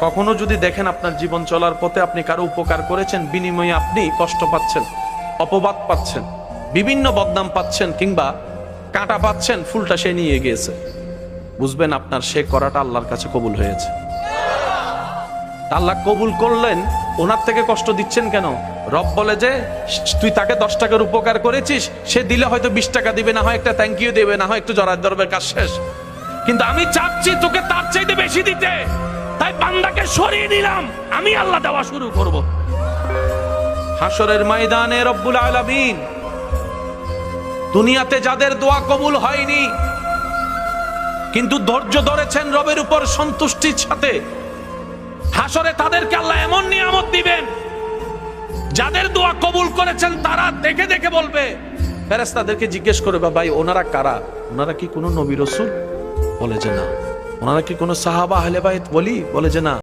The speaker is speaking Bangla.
কখনো যদি দেখেন আপনার জীবন চলার পথে আপনি কারো উপকার করেছেন, বিনিময়ে আপনি কষ্ট পাচ্ছেন, অপবাদ পাচ্ছেন, বিভিন্ন বদনাম পাচ্ছেন, কিংবা কাঁটা পাচ্ছেন, ফুলটা সে নিয়ে গিয়েছে, বুঝবেন আপনার সে করাটা আল্লাহর কাছে কবুল হয়েছে। আল্লাহ কবুল করলেন, ওনার থেকে কষ্ট দিচ্ছেন কেন? রব বলে যে তুই তাকে 10 টাকার উপকার করেছিস, সে দিলে হয়তো 20 টাকা দিবে, না হয় একটা থ্যাংক ইউ দেবে, না হয় একটু জড়ার দরবের কাজ শেষ। কিন্তু আমি চাচ্ছি তোকে তার চাইতে বেশি দিতে, তাই বান্দাকে সরিয়ে দিলাম, আমি আল্লাহ দেওয়া শুরু করব। হাসরের ময়দানে রব্বুল আলামিন দুনিয়াতে যাদের দোয়া কবুল হয়নি কিন্তু ধৈর্য ধরেছেন রবের উপর সন্তুষ্টির সাথে, হাসরে তাদেরকে আল্লাহ এমন নিয়ামত দিবেন, যাদের দোয়া কবুল করেছেন তারা দেখে দেখে বলবে, ফেরেশতাদেরকে জিজ্ঞেস করবে, ভাই ওনারা কারা? ওনারা কি কোনো নবী রাসূল? বলে যে না। ওনারা কি কোনো সাহাবা আহলে বাইত? বলে যে না।